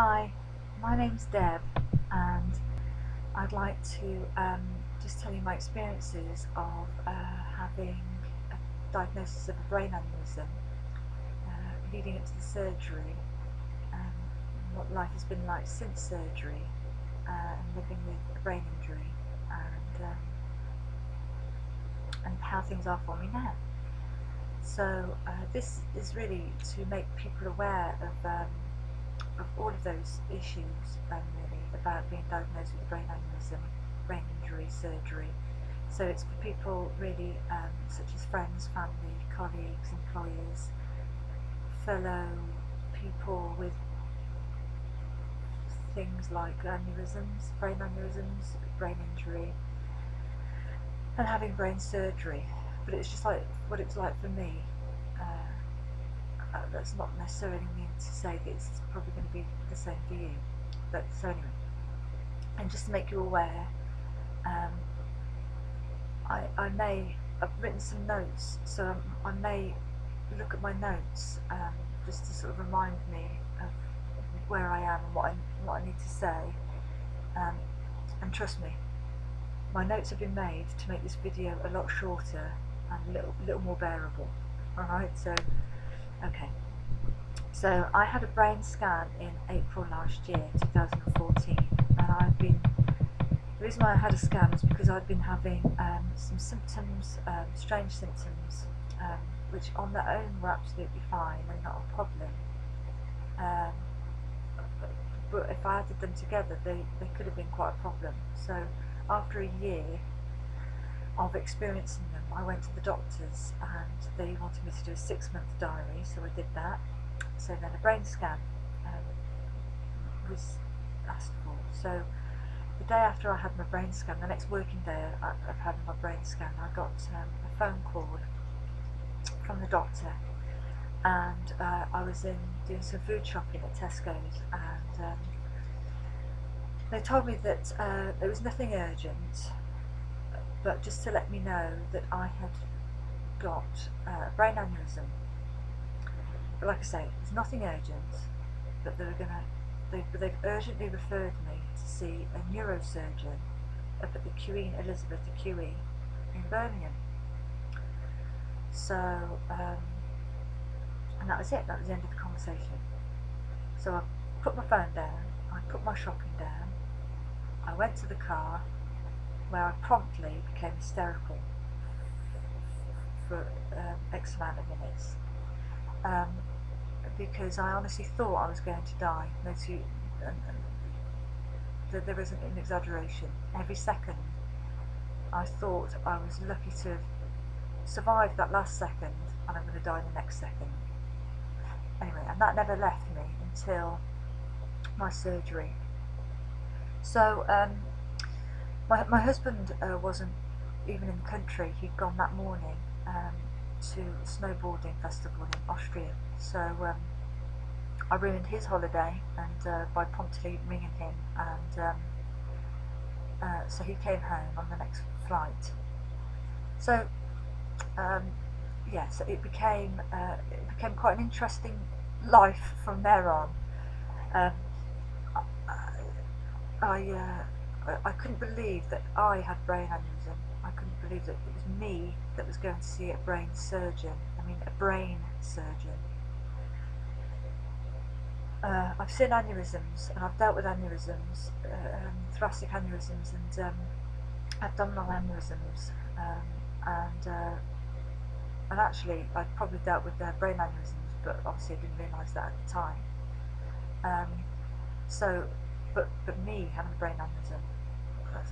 Hi, my name's Deb, and I'd like to just tell you my experiences of having a diagnosis of a brain aneurysm leading up to the surgery, and what life has been like since surgery, and living with a brain injury, and how things are for me now. So this is really to make people aware of all of those issues, really, about being diagnosed with a brain aneurysm, brain injury, surgery. So it's for people really, such as friends, family, colleagues, employers, fellow people with things like aneurysms, brain injury, and having brain surgery. But it's just like what it's like for me. That's not necessarily mean to say that it's probably going to be the same for you. But so anyway, and just to make you aware, I've written some notes, so I may look at my notes just to sort of remind me of where I am and what I need to say. And trust me, my notes have been made to make this video a lot shorter and a little more bearable. Alright, so okay. So I had a brain scan in April last year, 2014, and the reason why I had a scan was because I'd been having some symptoms, strange symptoms, which on their own were absolutely fine and not a problem. But if I added them together, they could have been quite a problem. So after a year of experiencing them, I went to the doctors and they wanted me to do a 6-month diary, so I did that. So then a brain scan was asked for. So the day after I had my brain scan, the next working day of having my brain scan, I got a phone call from the doctor, and I was doing some food shopping at Tesco's, and they told me that there was nothing urgent, but just to let me know that I had got a brain aneurysm. But like I say, it's nothing urgent, but they've urgently referred me to see a neurosurgeon up at the Queen Elizabeth QE in Birmingham. So, and that was it, that was the end of the conversation. So I put my phone down, I put my shopping down, I went to the car, where I promptly became hysterical for X amount of minutes. Because I honestly thought I was going to die. There isn't an exaggeration. Every second I thought I was lucky to have survived that last second, and I'm going to die the next second. Anyway, and that never left me until my surgery. So my husband wasn't even in the country. He'd gone that morning to a snowboarding festival in Austria. So I ruined his holiday and by promptly ringing him, and so he came home on the next flight. So yeah, so it became quite an interesting life from there on. I couldn't believe that I had brain aneurysm. I couldn't believe that it was me that was going to see a brain surgeon. I mean, a brain surgeon. I've seen aneurysms, and I've dealt with aneurysms, thoracic aneurysms, and abdominal aneurysms, and actually I'd probably dealt with brain aneurysms, but obviously I didn't realise that at the time. But me having a brain aneurysm,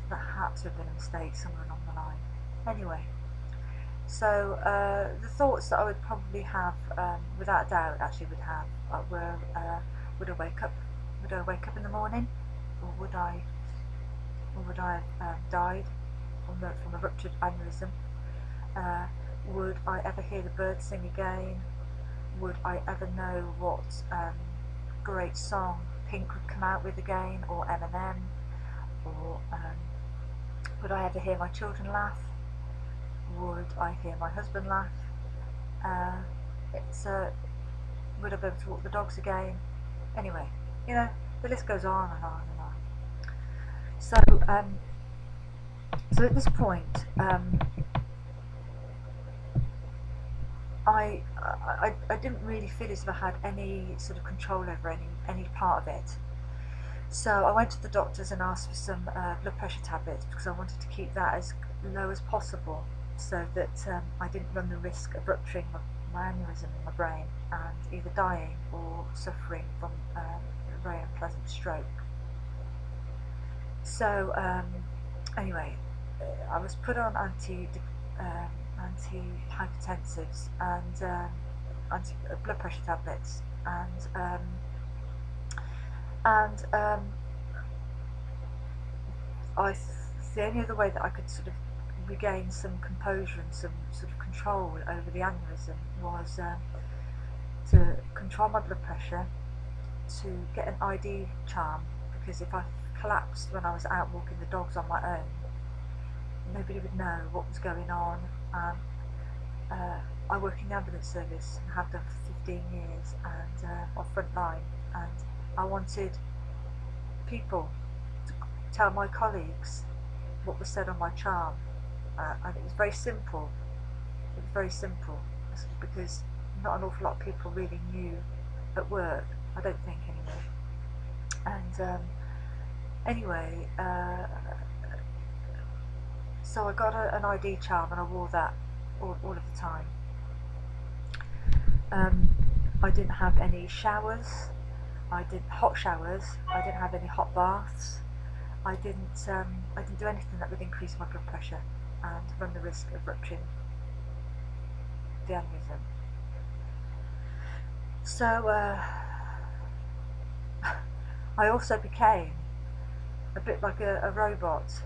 that had to have been a mistake somewhere along the line. Anyway, so the thoughts that I would probably have, without doubt, actually were, would I wake up in the morning, or would I have died from a ruptured aneurysm? Would I ever hear the birds sing again? Would I ever know what great song Pink would come out with again, or Eminem? Or would I ever hear my children laugh? Would I hear my husband laugh? Would I be able to walk the dogs again? Anyway, you know, the list goes on and on and on. So, so at this point, I didn't really feel as if I had any sort of control over any part of it. So I went to the doctors and asked for some blood pressure tablets because I wanted to keep that as low as possible, so that I didn't run the risk of rupturing my aneurysm in my brain and either dying or suffering from a very unpleasant stroke. So anyway, I was put on antihypertensives and blood pressure tablets, and the only other way that I could sort of regain some composure and some sort of control over the aneurysm was to control my blood pressure, to get an ID charm, because if I collapsed when I was out walking the dogs on my own, nobody would know what was going on. I work in the ambulance service and have done for 15 years, and on front line, and I wanted people to tell my colleagues what was said on my charm, and it was very simple. It was very simple because not an awful lot of people really knew at work, I don't think anyway. And anyway, so I got an ID charm and I wore that all of the time. I didn't have any showers. I did hot showers. I didn't have any hot baths. I didn't do anything that would increase my blood pressure and run the risk of rupturing the aneurysm. So I also became a bit like a robot.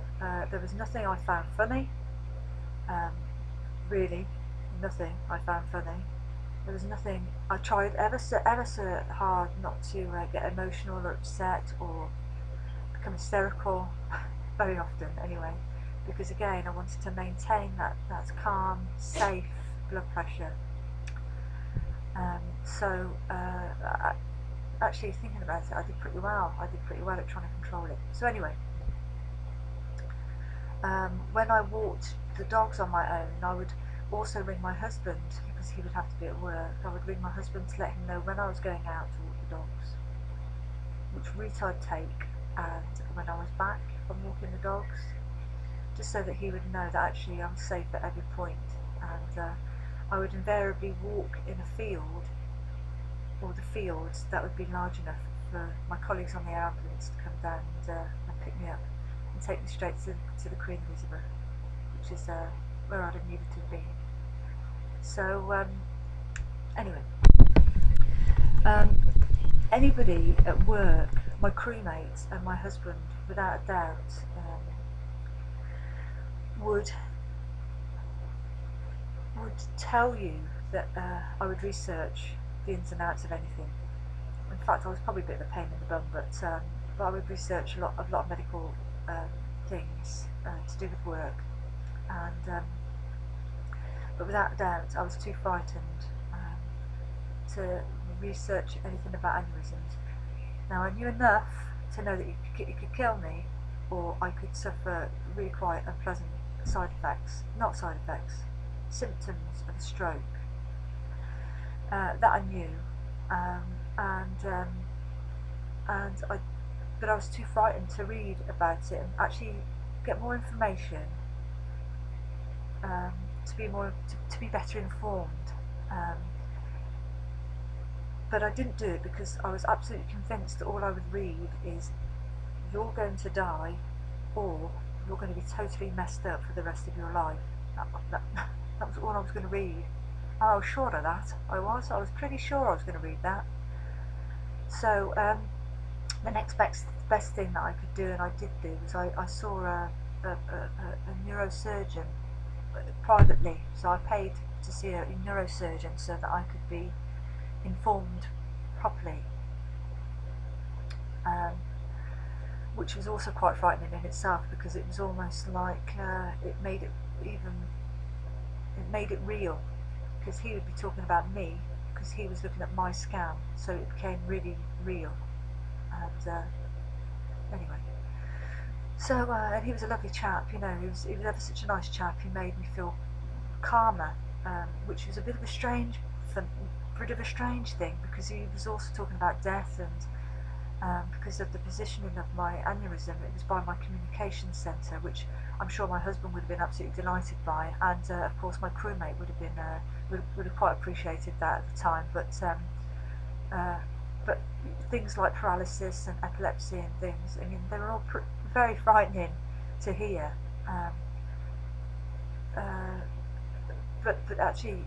There was nothing I found funny. Really, nothing I found funny. There was nothing. I tried ever so hard not to get emotional or upset or become hysterical, very often anyway, because again I wanted to maintain that calm, safe blood pressure. So actually thinking about it, I did pretty well. I did pretty well at trying to control it. So anyway, when I walked the dogs on my own, I would also ring my husband because he would have to be at work. I would ring my husband to let him know when I was going out to walk the dogs, which route I'd take, and when I was back from walking the dogs, just so that he would know that actually I'm safe at every point. And I would invariably walk in a field, or the fields that would be large enough for my colleagues on the air ambulance to come down and pick me up and take me straight to the Queen Elizabeth, which is where I'd have needed to be. So anyway, anybody at work, my crewmates and my husband, without a doubt, would tell you that I would research the ins and outs of anything. In fact, I was probably a bit of a pain in the bum, but I would research a lot of medical things to do with work, and but without a doubt, I was too frightened to research anything about aneurysms. Now, I knew enough to know that it could kill me, or I could suffer really quite unpleasant side effects, not side effects, symptoms of a stroke. That I knew, but I was too frightened to read about it and actually get more information, to be better informed. But I didn't do it because I was absolutely convinced that all I would read is you're going to die, or you're going to be totally messed up for the rest of your life. That was all I was going to read. And I was sure of that. I was pretty sure I was going to read that. So the next best thing that I could do, and I did do, was I saw a neurosurgeon privately. So I paid to see a neurosurgeon so that I could be informed properly, which was also quite frightening in itself, because it was almost like it made it real, because he would be talking about me because he was looking at my scan, so it became really real. And anyway, so and he was a lovely chap, you know. He was ever such a nice chap. He made me feel calmer, which was a bit of a strange thing, because he was also talking about death, and because of the positioning of my aneurysm, it was by my communication centre, which I'm sure my husband would have been absolutely delighted by, and of course my crewmate would have been would have quite appreciated that at the time. Uh, but things like paralysis and epilepsy and things, I mean, they were all very frightening to hear. Um, uh, but actually,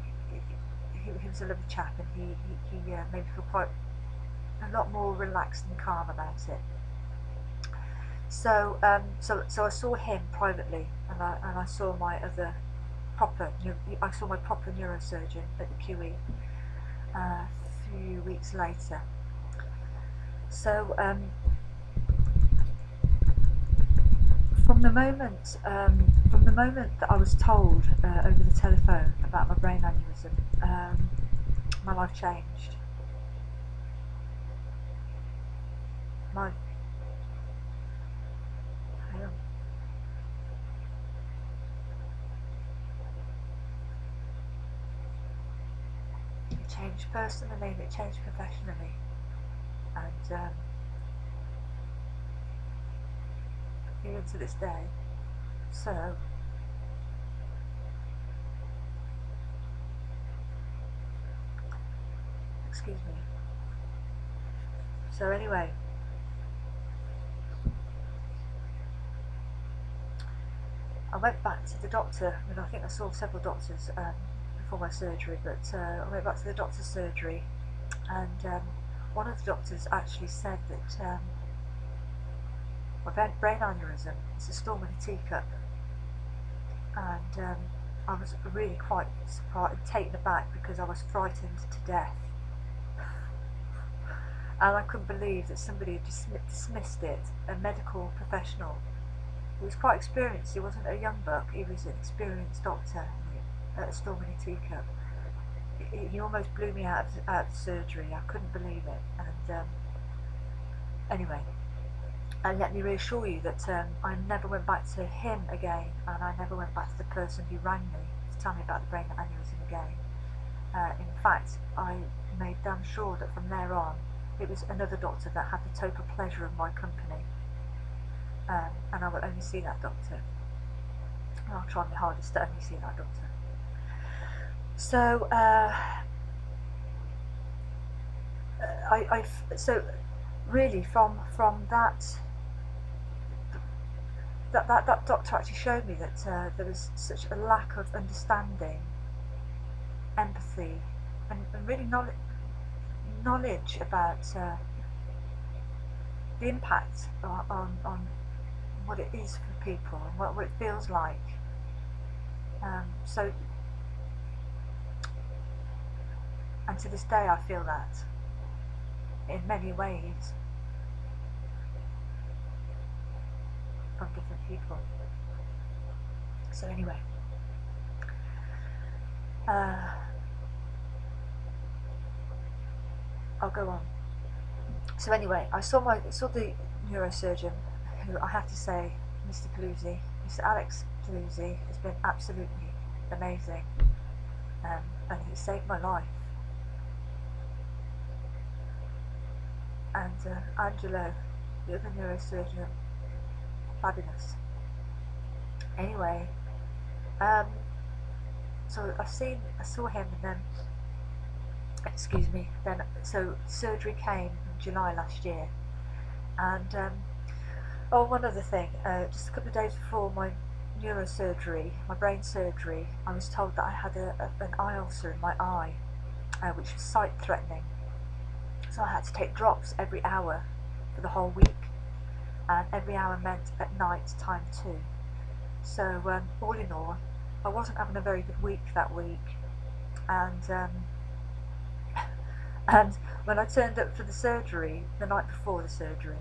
he was a lovely chap, and he made me feel quite a lot more relaxed and calm about it. So I saw him privately, and I saw my other I saw my proper neurosurgeon at the QE a few weeks later. So from the moment that I was told over the telephone about my brain aneurysm, my life changed. My It changed personally, and it changed professionally, and even to this day. So excuse me. So anyway, I went back to the doctor. I mean, I think I saw several doctors before my surgery, but I went back to the doctor's surgery, and one of the doctors actually said that my brain aneurysm is a storm in a teacup, and I was really quite surprised, taken aback, because I was frightened to death, and I couldn't believe that somebody had dismissed it, a medical professional. He was quite experienced. He wasn't a young buck. He was an experienced doctor at a storm in a teacup. He almost blew me out of surgery. I couldn't believe it. And anyway, and let me reassure you that I never went back to him again, and I never went back to the person who rang me to tell me about the brain aneurysm again. In fact, I made damn sure that from there on, it was another doctor that had the total pleasure of my company. And I will only see that doctor. I'll try my hardest to only see that doctor. So so really from that doctor actually showed me that there was such a lack of understanding, empathy, and really knowledge about the impact on what it is for people and what it feels like. So, and to this day I feel that in many ways from different people. So anyway, I'll go on. So anyway, I saw the neurosurgeon, who I have to say, Mr. Paluzzi, Mr. Alex Paluzzi, has been absolutely amazing, and he saved my life. And Angelo, the other neurosurgeon, fabulous. Anyway, so I saw him, and then, excuse me, then so surgery came in July last year, and oh, one other thing, just a couple of days before my neurosurgery, my brain surgery, I was told that I had an eye ulcer in my eye, which was sight threatening. So I had to take drops every hour for the whole week, and every hour meant at night time 2. So all in all, I wasn't having a very good week that week, and and when I turned up for the surgery, the night before the surgery,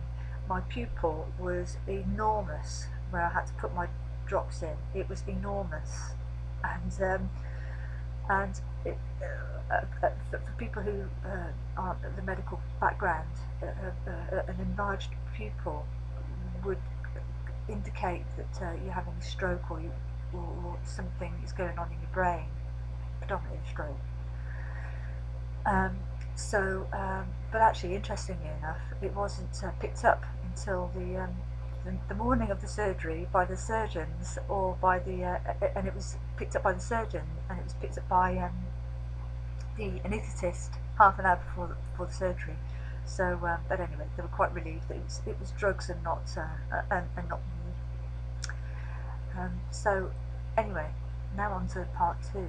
my pupil was enormous, where I had to put my drops in. It was enormous, and And for people who aren't the medical background, an enlarged pupil would indicate that you're having a stroke, or something is going on in your brain, predominantly a stroke. But actually, interestingly enough, it wasn't picked up until the morning of the surgery by the surgeons, or by and it was picked up by the surgeon, and it was picked up by the anaesthetist half an hour before the surgery. So, but anyway, they were quite relieved that it was drugs and not not me. So, anyway, now on to part 2.